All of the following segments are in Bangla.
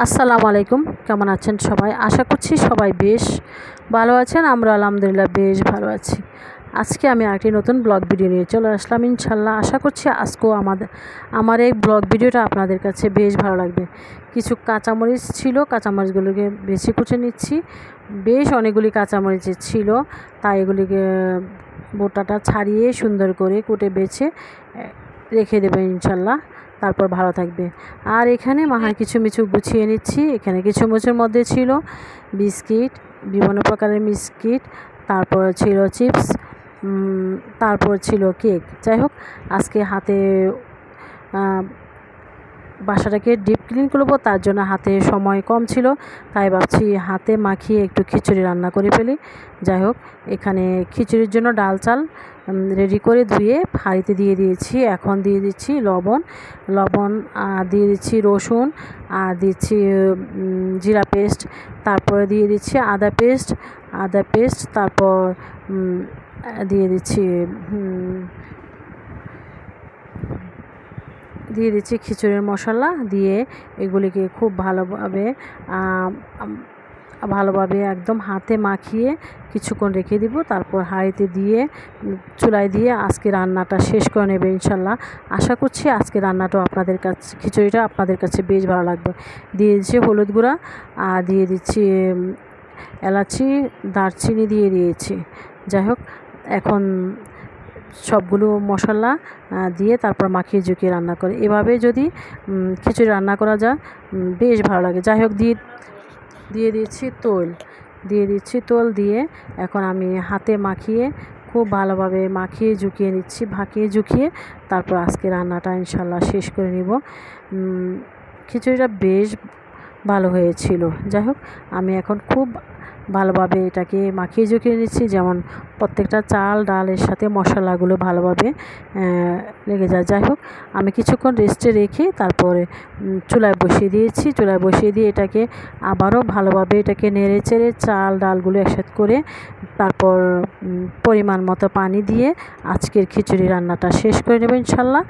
আসসালামু আলাইকুম। কেমন আছেন সবাই? আশা করছি সবাই বেশ ভালো আছেন। আমরা আলহামদুলিল্লাহ বেশ ভালো আছি। আজকে আমি আরেকটি নতুন ব্লগ ভিডিও নিয়ে চলে আসলাম ইনশাল্লাহ। আশা করছি আজকেও আমার এই ব্লগ ভিডিওটা আপনাদের কাছে বেশ ভালো লাগবে। কিছু কাঁচামরিচ ছিল, কাঁচামরিচগুলোকে বেশি কুচে নিচ্ছি। বেশ অনেকগুলি কাঁচামরিচ ছিল, তাই এগুলিকে বোটাটা ছাড়িয়ে সুন্দর করে কুটে বেছে রেখে দেবেন ইনশাল্লাহ। তারপর ভালো থাকবে। আর এখানে মাহার কিছু মিছু গুছিয়ে নিচ্ছি। এখানে কিছু মিছুর মধ্যে ছিল বিস্কিট, বিভিন্ন প্রকারের বিস্কিট, তারপর ছিল চিপস, তারপর ছিল কেক। যাই হোক, আজকে হাতে বাসাটাকে ডিপ ক্লিন করবো, তার জন্য হাতে সময় কম ছিল, তাই ভাবছি হাতে মাখিয়ে একটু খিচুড়ি রান্না করে ফেলি। যাই হোক, এখানে খিচুড়ির জন্য ডাল চাল রেডি করে ধুয়ে হাঁড়িতে দিয়ে দিয়েছি। এখন দিয়ে দিচ্ছি লবণ, দিয়ে দিচ্ছি রসুন, আর দিচ্ছি জিরা পেস্ট, তারপরে দিয়ে দিচ্ছি আদা পেস্ট, তারপর দিয়ে দিচ্ছি খিচুড়ির মশলা দিয়ে এগুলিকে খুব ভালোভাবে একদম হাতে মাখিয়ে কিছুক্ষণ রেখে দিব। তারপর হাঁড়িতে দিয়ে চুলায় দিয়ে আজকে রান্নাটা শেষ করে নেবে ইনশাল্লাহ। আশা করছি আজকে রান্নাটাও খিচুড়িটা আপনাদের কাছে বেশ ভালো লাগবে। দিয়ে দিচ্ছি হলুদ গুঁড়া, আর দিয়ে দিচ্ছি এলাচি, দারচিনি দিয়ে দিয়েছি। যাই হোক, এখন সবগুলো মশলা দিয়ে তারপর মাখিয়ে ঝুঁকিয়ে রান্না করে, এভাবে যদি খিচুড়ি রান্না করা যায় বেশ ভালো লাগে। যাই হোক, দিয়ে দিচ্ছি তেল দিয়ে এখন আমি হাতে মাখিয়ে খুব ভালোভাবে মাখিয়ে ঝুঁকিয়ে তারপর আজকে রান্নাটা ইনশাল্লাহ শেষ করে নিব। খিচুড়িটা বেশ ভালো হয়েছিল। যাই হোক, আমি এখন খুব ভালোভাবে এটাকে মাখিয়ে ঝুঁকিয়ে নিচ্ছি, যেমন প্রত্যেকটা চাল ডালের সাথে মশলাগুলো ভালোভাবে লেগে যায়। যাই হোক, আমি কিছুক্ষণ রেস্টে রেখে তারপরে চুলায় বসিয়ে দিয়ে এটাকে আবারও ভালোভাবে এটাকে নেড়ে চেড়ে চাল ডালগুলো একসাথে করে তারপর পরিমাণ মতো পানি দিয়ে আজকের খিচুড়ি রান্নাটা শেষ করে নেব ইনশাল্লাহ।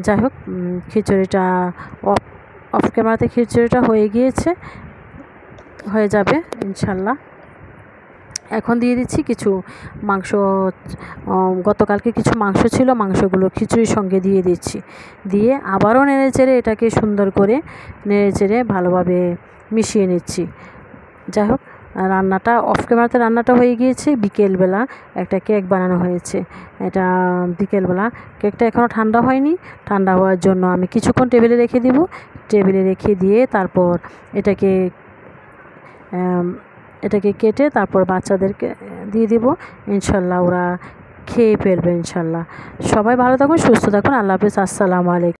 যাই হোক, খিচুড়িটা অফ ক্যামেরাতে খিচুড়িটা হয়ে যাবে ইনশাল্লাহ। এখন দিয়ে দিচ্ছি কিছু মাংস, গতকালকে কিছু মাংস ছিল, মাংসগুলো খিচুড়ির সঙ্গে দিয়ে আবারও নেড়েচেড়ে এটাকে সুন্দর করে ভালোভাবে মিশিয়ে নিচ্ছি। যাই হোক, রান্নাটা অফ ক্যামেরাতে রান্নাটা হয়ে গিয়েছে। বিকেলবেলা একটা কেক বানানো হয়েছে, এটা বিকেলবেলা। কেকটা এখনও ঠান্ডা হয়নি, ঠান্ডা হওয়ার জন্য আমি কিছুক্ষণ টেবিলে রেখে দিয়ে তারপর এটাকে কেটে তারপর বাচ্চাদেরকে দিয়ে দিব ইনশাল্লাহ। ওরা খেয়ে ফেলবে ইনশাল্লাহ। সবাই ভালো থাকুন, সুস্থ থাকুন। আল্লাহ হাফেজ। আসসালামু আলাইকুম।